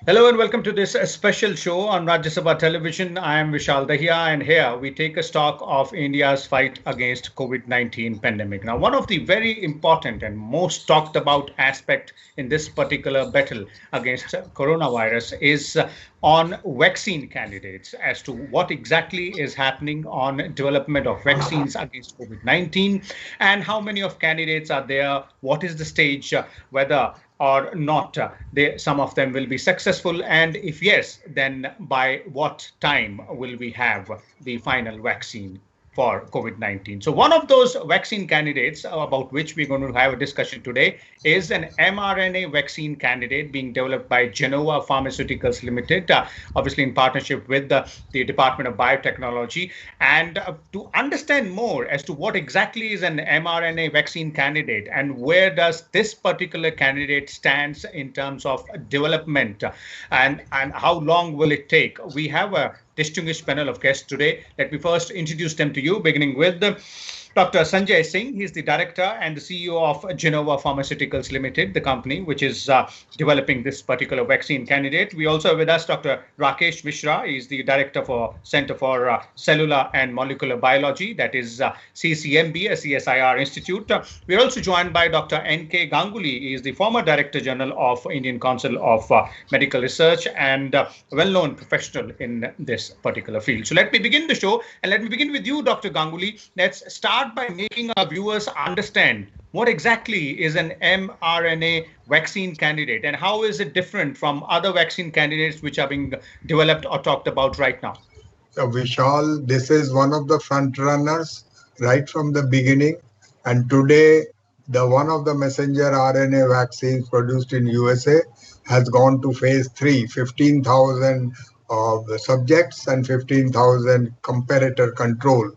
Hello and welcome to this special show on Rajya Sabha Television. I am Vishal Dahiya, and here we take a stock of India's fight against COVID-19 pandemic. Now, one of the very important and most talked about aspect in this particular battle against coronavirus is on vaccine candidates as to what exactly is happening on development of vaccines against COVID-19 and how many of candidates are there, what is the stage, whether or not some of them will be successful, and if yes, then by what time will we have the final vaccine for COVID-19. So one of those vaccine candidates about which we're going to have a discussion today is an mRNA vaccine candidate being developed by Gennova Biopharmaceuticals Ltd, obviously in partnership with the Department of Biotechnology. And to understand more as to what exactly is an mRNA vaccine candidate and where does this particular candidate stands in terms of development and how long will it take, we have a distinguished panel of guests today. Let me first introduce them to you, beginning with Dr. Sanjay Singh. He's the director and the CEO of Gennova Biopharmaceuticals Ltd, the company which is developing this particular vaccine candidate. We also have with us Dr. Rakesh Mishra. He's the director for Center for Cellular and Molecular Biology, that is CCMB, a CSIR institute. We're also joined by Dr. N.K. Ganguly. He is the former Director General of Indian Council of Medical Research and a well-known professional in this particular field. So let me begin the show, and let me begin with you, Dr. Ganguly. Let's start by making our viewers understand what exactly is an mRNA vaccine candidate and how is it different from other vaccine candidates which are being developed or talked about right now. So Vishal, this is one of the front runners right from the beginning, and today one of the messenger RNA vaccines produced in USA has gone to phase 3, 15,000 subjects and 15,000 comparator control.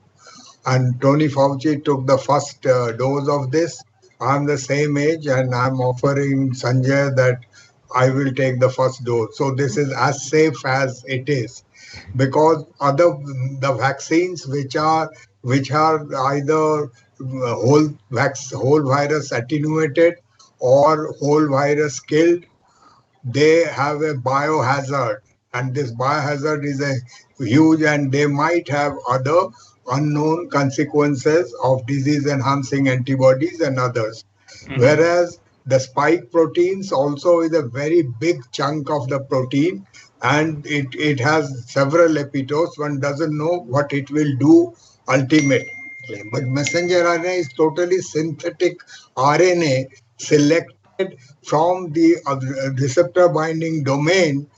And Tony Fauci took the first dose of this. I'm the same age and I'm offering Sanjay that I will take the first dose. So this is as safe as it is, because the vaccines which are either whole virus attenuated or whole virus killed, they have a biohazard, and this biohazard is a huge, and they might have other unknown consequences of disease-enhancing antibodies and others. Whereas the spike proteins also is a very big chunk of the protein, and it has several epitopes. One doesn't know what it will do ultimately. But messenger RNA is totally synthetic RNA selected from the receptor binding domain,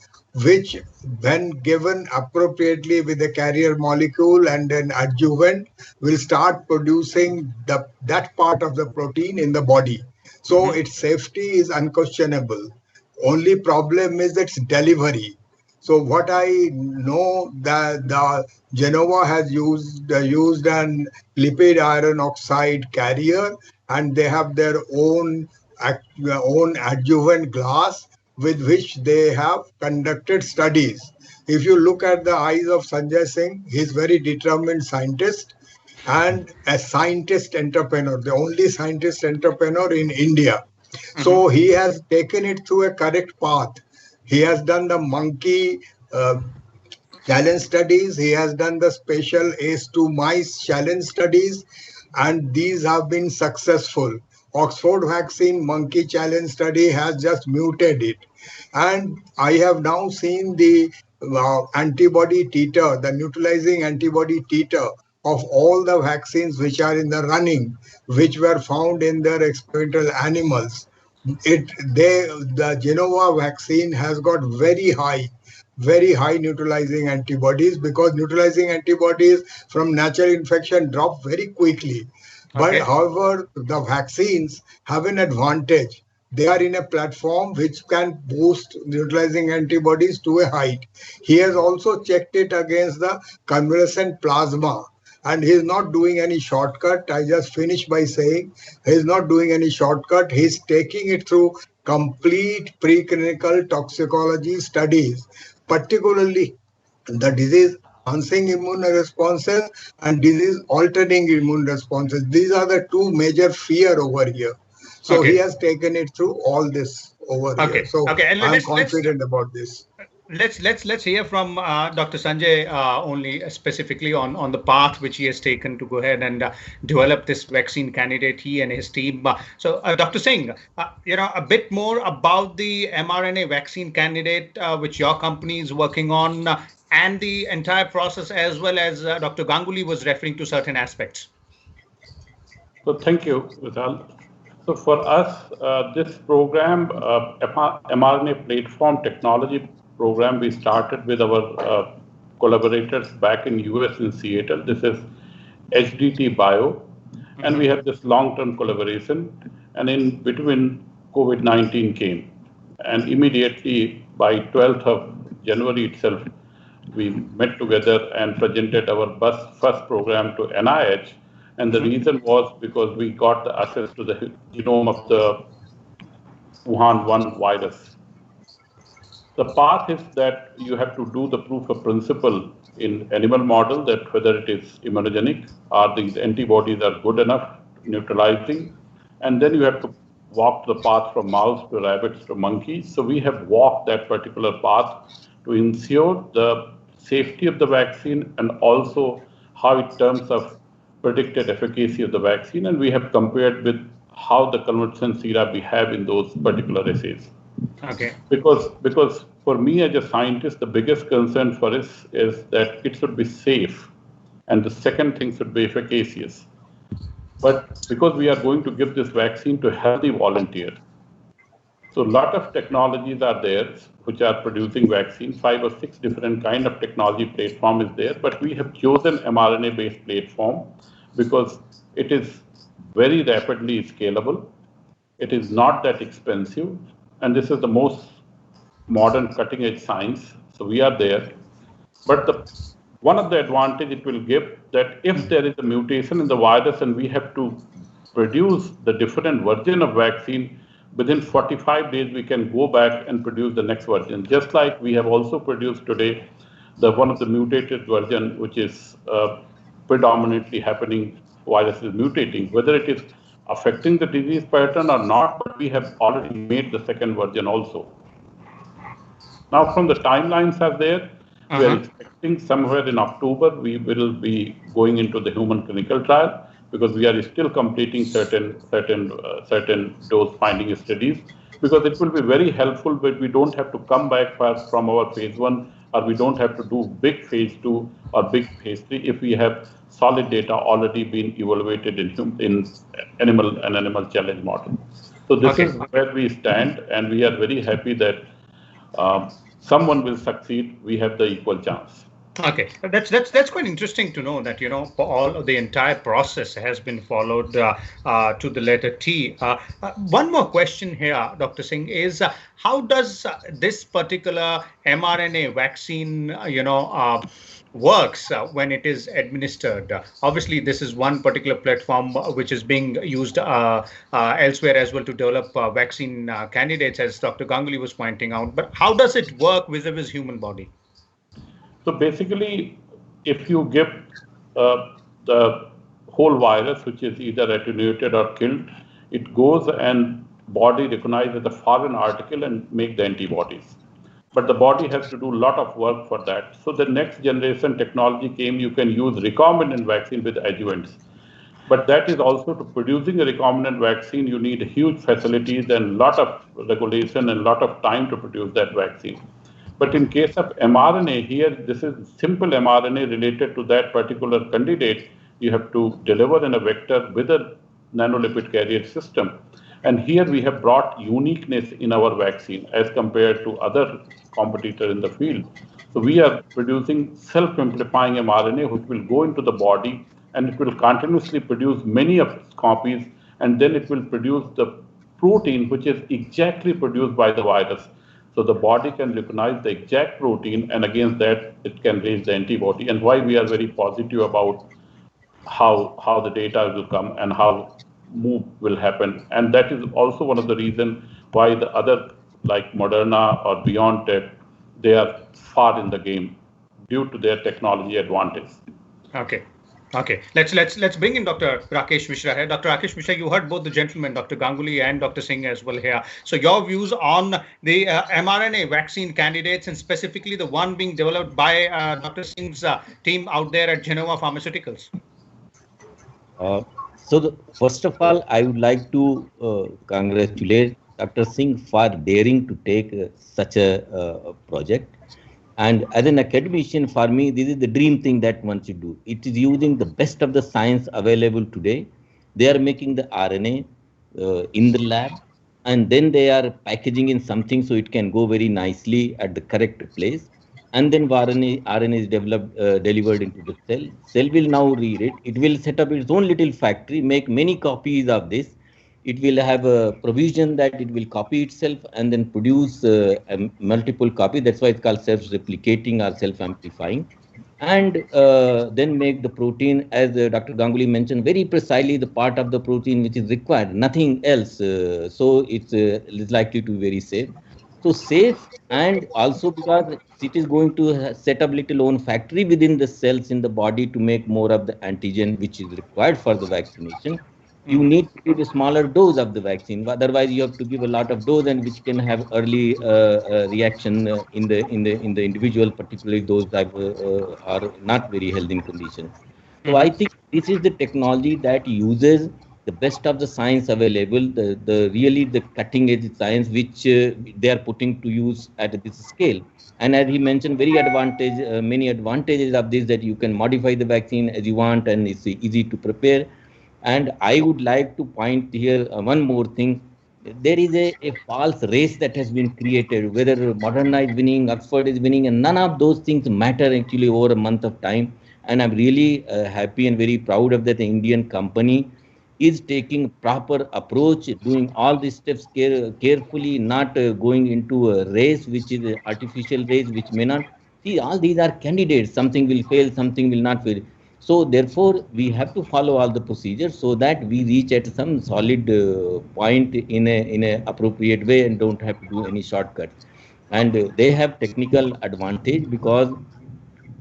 which when given appropriately with a carrier molecule and an adjuvant will start producing that part of the protein in the body. So its safety is unquestionable. Only problem is its delivery. So what I know that the Genova has used an lipid iron oxide carrier, and they have their own adjuvant glass with which they have conducted studies. If you look at the eyes of Sanjay Singh, he's very determined scientist and a scientist entrepreneur, the only scientist entrepreneur in India. So he has taken it through a correct path. He has done the monkey challenge studies. He has done the special ACE2 mice challenge studies, and these have been successful. Oxford vaccine monkey challenge study has just muted it. And I have now seen the antibody titer, the neutralizing antibody titer of all the vaccines which are in the running, which were found in their experimental animals. The Genova vaccine has got very high neutralizing antibodies, because neutralizing antibodies from natural infection drop very quickly. But however, the vaccines have an advantage. They are in a platform which can boost neutralizing antibodies to a height. He has also checked it against the convalescent plasma, and he is not doing any shortcut. I just finished by saying he is not doing any shortcut. He is taking it through complete preclinical toxicology studies, particularly the disease enhancing immune responses and disease altering immune responses. These are the two major fear over here. So he has taken it through all this over Okay. here. So Okay. And I'm confident about this. Let's hear from Dr. Sanjay only specifically on the path which he has taken to go ahead and develop this vaccine candidate, he and his team. So, Dr. Singh, a bit more about the mRNA vaccine candidate which your company is working on and the entire process, as well as Dr. Ganguly was referring to certain aspects. So thank you, Vishal. So for us, this program, mRNA platform technology program, we started with our collaborators back in US in Seattle. This is HDT Bio, and we have this long-term collaboration. And in between, COVID-19 came, and immediately by 12th of January itself, we met together and presented our first program to NIH. And the reason was because we got the access to the genome of the Wuhan 1 virus. The path is that you have to do the proof of principle in animal model, that whether it is immunogenic or these antibodies are good enough neutralizing, and then you have to walk the path from mouse to rabbits to monkeys. So we have walked that particular path to ensure the safety of the vaccine and also how in terms of predicted efficacy of the vaccine, and we have compared with how the convalescent sera behave in those particular assays. Okay. Because for me as a scientist, the biggest concern for us is that it should be safe, and the second thing should be efficacious. But because we are going to give this vaccine to healthy volunteers, so a lot of technologies are there which are producing vaccines. 5 or 6 different kind of technology platform is there, but we have chosen mRNA-based platform because it is very rapidly scalable. It is not that expensive, and this is the most modern cutting-edge science. So we are there. But one of the advantage it will give, that if there is a mutation in the virus and we have to produce the different version of vaccine, within 45 days we can go back and produce the next version. Just like we have also produced today one of the mutated version, which is predominantly happening, virus is mutating, whether it is affecting the disease pattern or not, but we have already made the second version also. Now from the timelines are there, we are expecting somewhere in October we will be going into the human clinical trial, because we are still completing certain dose finding studies, because it will be very helpful, but we don't have to come back from our phase 1, or we don't have to do big phase 2 or big phase 3 if we have solid data already been evaluated in animal challenge model. So this is where we stand, and we are very happy that someone will succeed. We have the equal chance. Okay, that's quite interesting to know that all of the entire process has been followed to the letter T. One more question here, Dr. Singh, is how does this particular mRNA vaccine, works when it is administered? Obviously, this is one particular platform which is being used elsewhere as well to develop vaccine candidates, as Dr. Ganguly was pointing out. But how does it work vis-a-vis human body? So basically, if you give the whole virus, which is either attenuated or killed, it goes and body recognizes the foreign article and make the antibodies. But the body has to do a lot of work for that. So the next generation technology came, you can use recombinant vaccine with adjuvants. But that is also to producing a recombinant vaccine, you need huge facilities and a lot of regulation and a lot of time to produce that vaccine. But in case of mRNA here, this is simple mRNA related to that particular candidate. You have to deliver in a vector with a nanolipid carrier system. And here we have brought uniqueness in our vaccine as compared to other competitors in the field. So we are producing self-amplifying mRNA, which will go into the body and it will continuously produce many of its copies, and then it will produce the protein which is exactly produced by the virus. So the body can recognize the exact protein, and against that, it can raise the antibody. And why we are very positive about how the data will come and how move will happen. And that is also one of the reasons why the other, like Moderna or BioNTech, they are far in the game due to their technology advantage. Okay. Okay, let's bring in Dr. Rakesh Mishra here. Dr. Rakesh Mishra, you heard both the gentlemen, Dr. Ganguly and Dr. Singh as well here. So your views on the mRNA vaccine candidates and specifically the one being developed by Dr. Singh's team out there at Gennova Pharmaceuticals. First of all, I would like to congratulate Dr. Singh for daring to take such a project. And as an academician, for me, this is the dream thing that one should do. It is using the best of the science available today. They are making the RNA in the lab, and then they are packaging in something so it can go very nicely at the correct place. And then RNA is delivered into the cell. Cell will now read it. It will set up its own little factory, make many copies of this. It will have a provision that it will copy itself and then produce a multiple copy. That's why it's called self-replicating or self-amplifying. And then make the protein, as Dr. Ganguly mentioned, very precisely the part of the protein which is required, nothing else. So it's likely to be very safe. So safe, and also because it is going to set up little own factory within the cells in the body to make more of the antigen which is required for the vaccination. You need to give a smaller dose of the vaccine. Otherwise, you have to give a lot of dose, and which can have early reaction in the individual, particularly those that are not very healthy in condition. So I think this is the technology that uses the best of the science available, the really the cutting edge science which they are putting to use at this scale. And as he mentioned, many advantages of this, that you can modify the vaccine as you want, and it's easy to prepare. And I would like to point here one more thing. There is a false race that has been created, whether Moderna is winning, Oxford is winning, and none of those things matter actually over a month of time. And I'm really happy and very proud of that the Indian company is taking proper approach, doing all these steps carefully, not going into a race which is an artificial race, which may not. See, all these are candidates. Something will fail, something will not fail. So therefore, we have to follow all the procedures so that we reach at some solid point in a appropriate way and don't have to do any shortcuts. And they have technical advantage, because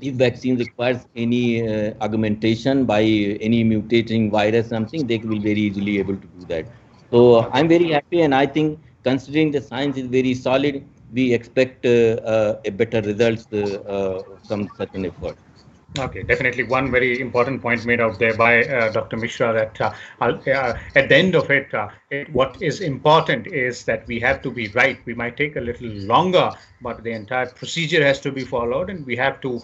if vaccine requires any augmentation by any mutating virus, something, they will very easily able to do that. So I'm very happy, and I think considering the science is very solid, we expect a better results from such an effort. Okay, definitely one very important point made out there by Dr. Mishra, that at the end of it, what is important is that we have to be right. We might take a little longer, but the entire procedure has to be followed, and we have to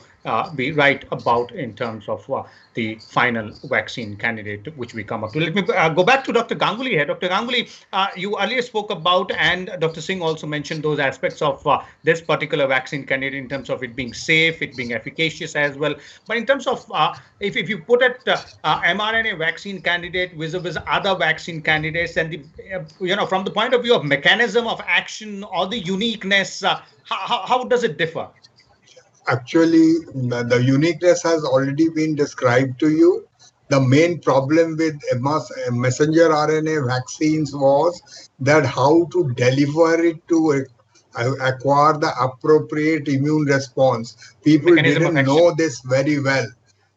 be right about in terms of the final vaccine candidate which we come up to. Let me go back to Dr. Ganguly here. Dr. Ganguly, you earlier spoke about, and Dr. Singh also mentioned those aspects of this particular vaccine candidate in terms of it being safe, it being efficacious as well. But in terms of if you put it mRNA vaccine candidate vis-a-vis other vaccine candidates, and the from the point of view of mechanism of action or the uniqueness, how does it differ? Actually, the uniqueness has already been described to you. The main problem with messenger RNA vaccines was that how to deliver it to acquire the appropriate immune response. People didn't know this very well.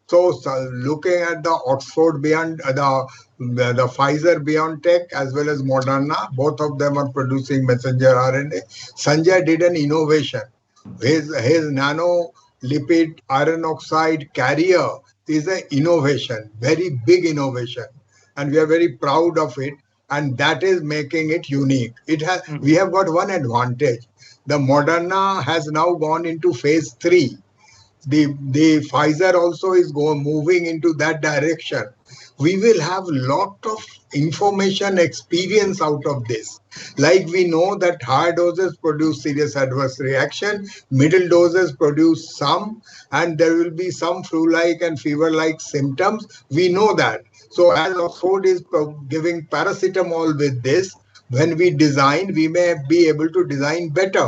So looking at the Oxford the Pfizer-BioNTech as well as Moderna, both of them are producing messenger RNA. Sanjay did an innovation. His nanolipid iron oxide carrier is an innovation, very big innovation, and we are very proud of it, and that is making it unique. We have got one advantage. The Moderna has now gone into phase 3. The Pfizer also is moving into that direction. We will have lot of information experience out of this. Like we know that higher doses produce serious adverse reaction, middle doses produce some, and there will be some flu-like and fever-like symptoms. We know that. So as Oxford is giving paracetamol with this, when we design, we may be able to design better.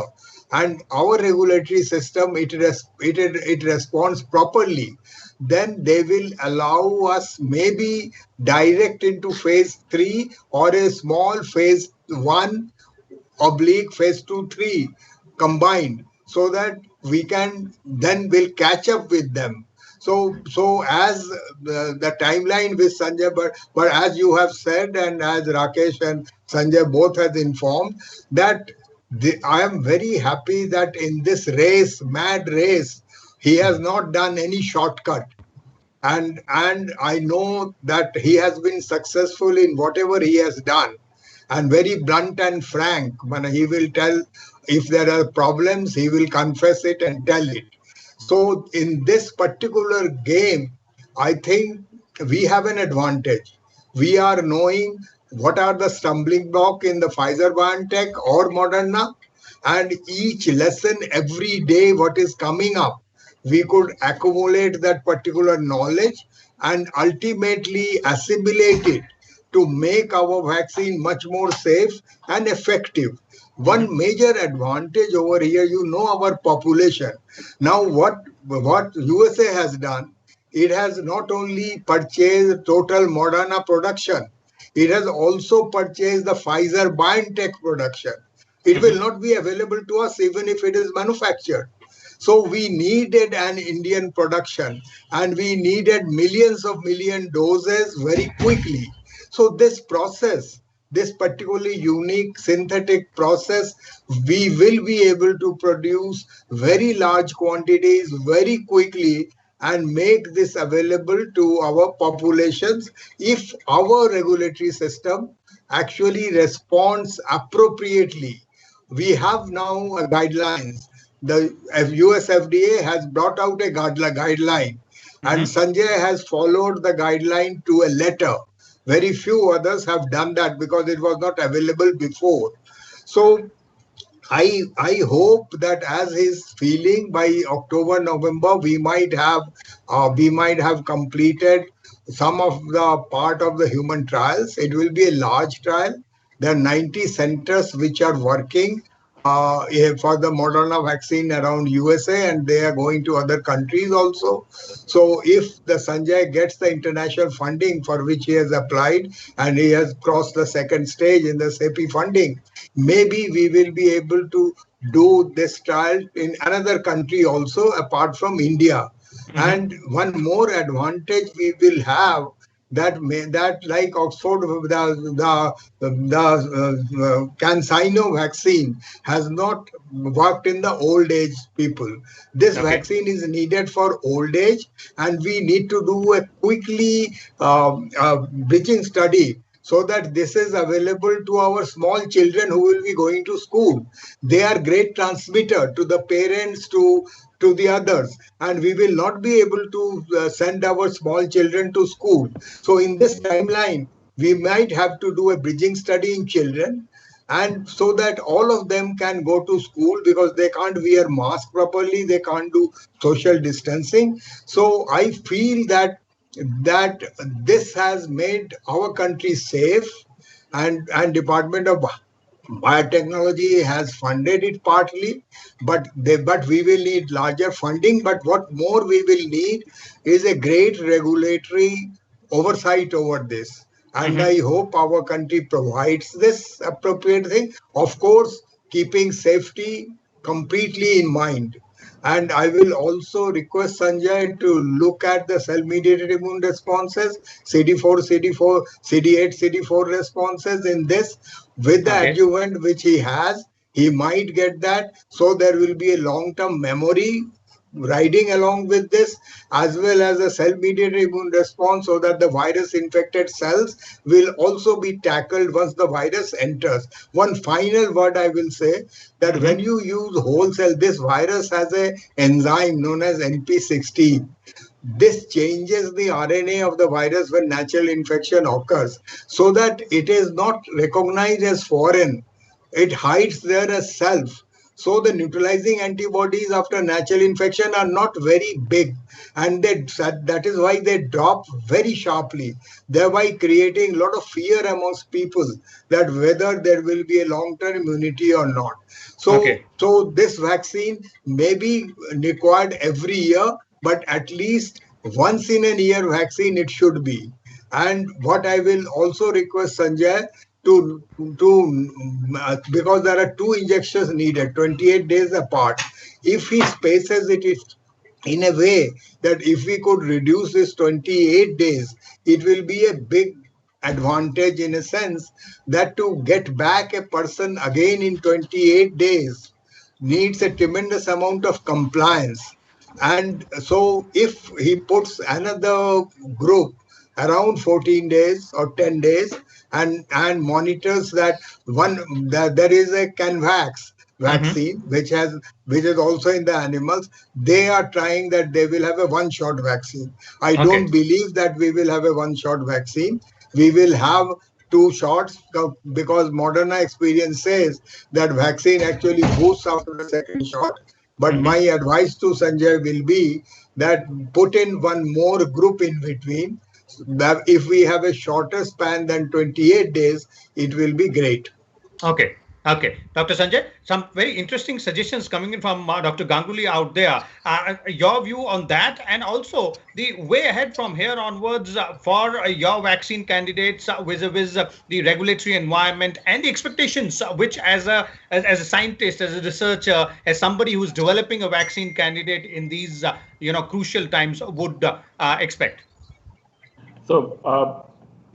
And our regulatory system, it responds properly. Then they will allow us maybe direct into phase 3 or a small phase 1 / phase 2-3 combined, so that we can then will catch up with them. So as the timeline with Sanjay, but as you have said, and as Rakesh and Sanjay both have informed, that I am very happy that in this race, mad race, he has not done any shortcut. And I know that he has been successful in whatever he has done, and very blunt and frank. When he will tell if there are problems, he will confess it and tell it. So in this particular game, I think we have an advantage. We are knowing what are the stumbling block in the Pfizer BioNTech or Moderna, and each lesson every day what is coming up, we could accumulate that particular knowledge and ultimately assimilate it to make our vaccine much more safe and effective. One major advantage over here, our population. Now, what USA has done, it has not only purchased total Moderna production, it has also purchased the Pfizer BioNTech production. It will not be available to us even if it is manufactured. So we needed an Indian production, and we needed millions of doses very quickly. So this process, this particularly unique synthetic process, we will be able to produce very large quantities very quickly and make this available to our populations if our regulatory system actually responds appropriately. We have now guidelines. The US FDA has brought out a guideline, and Sanjay has followed the guideline to a letter. Very few others have done that because it was not available before. So I hope that as his feeling, by October, November, we might have completed some of the part of the human trials. It will be a large trial. There are 90 centers which are working for the Moderna vaccine around USA, and they are going to other countries also. So if the Sanjay gets the international funding for which he has applied, and he has crossed the second stage in the CEPI funding, maybe we will be able to do this trial in another country also apart from India. And one more advantage we will have, that like Oxford, the CanSino vaccine has not worked in the old age people. This vaccine is needed for old age, and we need to do a quickly bridging study so that this is available to our small children who will be going to school. They are great transmitter to the parents, to the others, and we will not be able to send our small children to school. So in this timeline, we might have to do a bridging study in children, and so that all of them can go to school, because they can't wear mask properly, they can't do social distancing. So I feel that this has made our country safe, and Department of Biotechnology has funded it partly, but we will need larger funding. But what more we will need is a great regulatory oversight over this. And I hope our country provides this appropriate thing, of course, keeping safety completely in mind. And I will also request Sanjay to look at the cell-mediated immune responses, CD8, CD4 responses in this, with the adjuvant which he has. He might get that. So there will be a long-term memory riding along with this, as well as a cell-mediated immune response, so that the virus-infected cells will also be tackled once the virus enters. One final word I will say, that when you use whole cell, this virus has an enzyme known as NP16. This changes the RNA of the virus when natural infection occurs, so that it is not recognized as foreign. It hides there as self. So the neutralizing antibodies after natural infection are not very big, and that is why they drop very sharply, thereby creating a lot of fear amongst people that whether there will be a long-term immunity or not. So this vaccine may be required every year, but at least once in a year vaccine it should be. And what I will also request Sanjay, because there are 2 injections needed, 28 days apart. If he spaces it in a way that if we could reduce this 28 days, it will be a big advantage in a sense that to get back a person again in 28 days needs a tremendous amount of compliance. And so if he puts another group around 14 days or 10 days and monitors that that there is a Canvax vaccine which is also in the animals, they are trying that they will have a one shot vaccine. I don't believe that we will have a one shot vaccine. We will have two shots because Moderna experience says that vaccine actually boosts after the second shot. But my advice to Sanjay will be that put in one more group in between. That if we have a shorter span than 28 days, it will be great. Okay. Okay, Dr. Sanjay, some very interesting suggestions coming in from Dr. Ganguly out there. Your view on that, and also the way ahead from here onwards for your vaccine candidates vis-a-vis the regulatory environment and the expectations which as a scientist, as a researcher, as somebody who's developing a vaccine candidate in these crucial times would expect. So,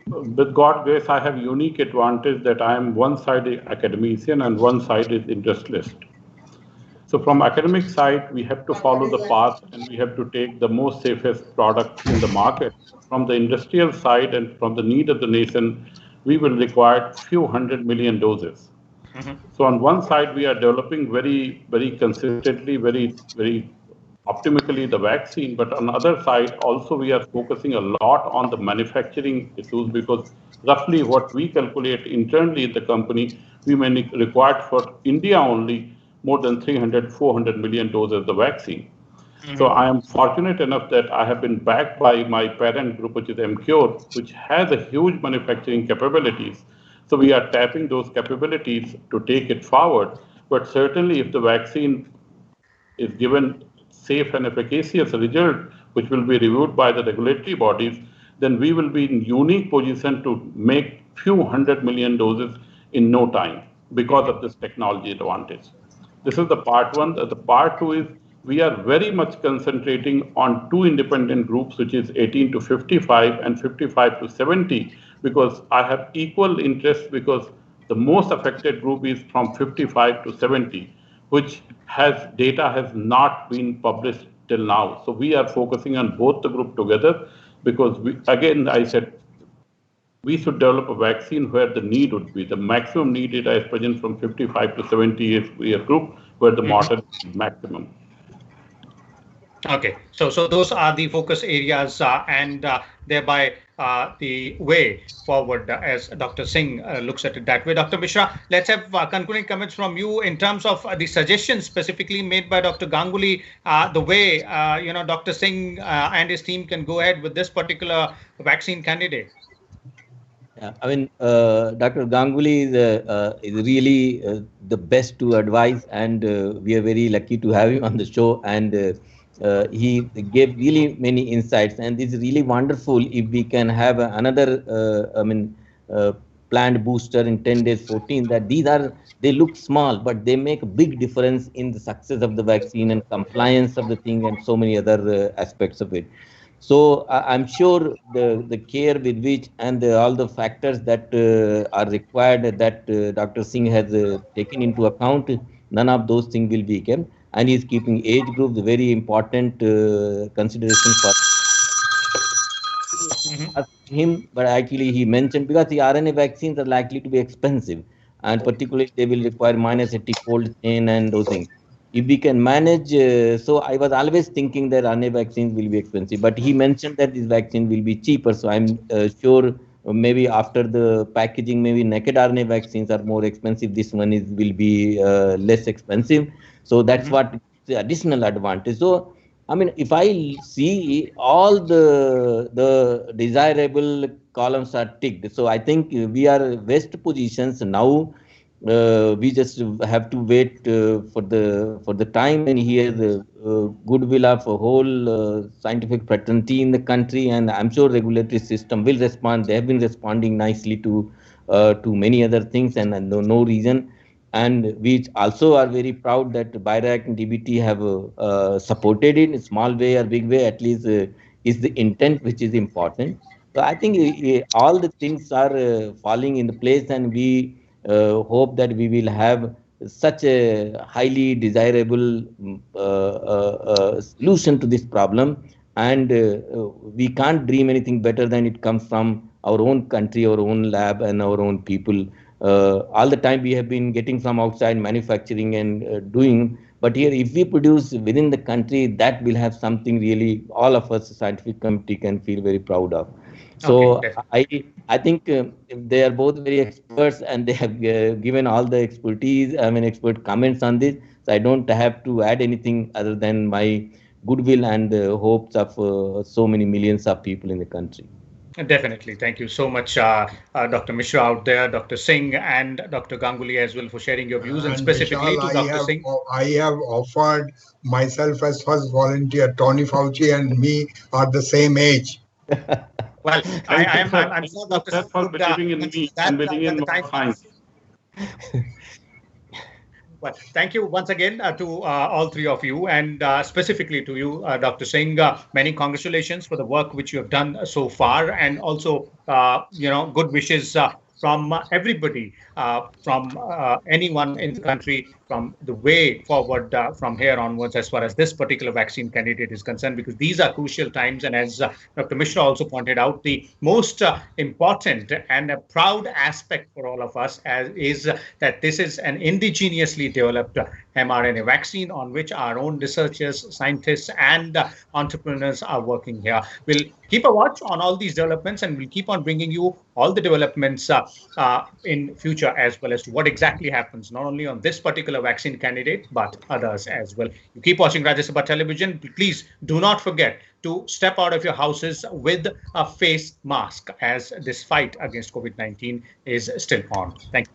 with God's grace, I have unique advantage that I am one side academician and one side is industrialist. So from academic side, we have to follow the path and we have to take the most safest product in the market. From the industrial side and from the need of the nation, we will require few 100 million doses. So on one side, we are developing very, very consistently, very, very optimally the vaccine, but on the other side, also we are focusing a lot on the manufacturing issues because roughly what we calculate internally in the company, we may require for India only more than 300, 400 million doses of the vaccine. So I am fortunate enough that I have been backed by my parent group, which is MCure, which has a huge manufacturing capabilities. So we are tapping those capabilities to take it forward. But certainly if the vaccine is given safe and efficacious result, which will be reviewed by the regulatory bodies, then we will be in unique position to make few 100 million doses in no time because of this technology advantage. This is the part one. The part two is we are very much concentrating on two independent groups, which is 18 to 55 and 55 to 70, because I have equal interest because the most affected group is from 55 to 70, which data has not been published till now. So we are focusing on both the group together because I said, we should develop a vaccine where the need would be. The maximum need data is present from 55 to 70 year group where the mortality is maximum. Okay, so those are the focus areas and thereby the way forward as Dr. Singh looks at it that way. Dr. Mishra, let's have concluding comments from you in terms of the suggestions specifically made by Dr. Ganguly, the way Dr. Singh and his team can go ahead with this particular vaccine candidate. Yeah, I mean, Dr. Ganguly is really the best to advise, and we are very lucky to have him on the show. And he gave really many insights, and this is really wonderful if we can have another, planned booster in 10 days, 14. That they look small, but they make a big difference in the success of the vaccine and compliance of the thing, and so many other aspects of it. So I'm sure the care with which and all the factors that are required that Dr. Singh has taken into account, none of those things will be kept. And he's keeping age groups very important consideration for him. But actually he mentioned because the RNA vaccines are likely to be expensive, and particularly they will require -80 cold chain and those things. If we can manage, so I was always thinking that RNA vaccines will be expensive, but he mentioned that this vaccine will be cheaper. So I'm sure maybe after the packaging, maybe naked RNA vaccines are more expensive. This one will be less expensive. So that's what the additional advantage. So, I mean, if I see all the desirable columns are ticked, so I think we are best positions now. We just have to wait for the time, and he has the goodwill of a whole scientific fraternity in the country, and I'm sure regulatory system will respond. They have been responding nicely to many other things, and no reason. and we also are very proud that BIRAC and DBT have supported it in small way or big way. At least is the intent which is important. So I think all the things are falling in place, and we hope that we will have such a highly desirable solution to this problem. And we can't dream anything better than it comes from our own country, our own lab, and our own people. All the time we have been getting from outside manufacturing and doing, but here if we produce within the country, that will have something really all of us scientific committee can feel very proud of. So okay, I think they are both very experts, and they have given all the expertise, I mean expert comments on this. So I don't have to add anything other than my goodwill and hopes of so many millions of people in the country. Definitely. Thank you so much, Dr. Mishra out there, Dr. Singh, and Dr. Ganguly as well for sharing your views, and specifically Vishal, to Dr. Singh. I have offered myself as first volunteer. Tony Fauci and me are the same age. Well, I'm sure Dr. Singh for believing in me and believing in my science. Well, thank you once again to all three of you, and specifically to you, Dr. Singh. Many congratulations for the work which you have done so far, and also, good wishes from everybody, from anyone in the country, from the way forward from here onwards as far as this particular vaccine candidate is concerned, because these are crucial times. And as Dr. Mishra also pointed out, the most important and a proud aspect for all of us is that this is an indigenously developed mRNA vaccine on which our own researchers, scientists, and entrepreneurs are working here. We'll keep a watch on all these developments, and we'll keep on bringing you all the developments in future, as well as to what exactly happens, not only on this particular vaccine candidate, but others as well. You keep watching Rajya Sabha television. Please do not forget to step out of your houses with a face mask, as this fight against COVID-19 is still on. Thank you.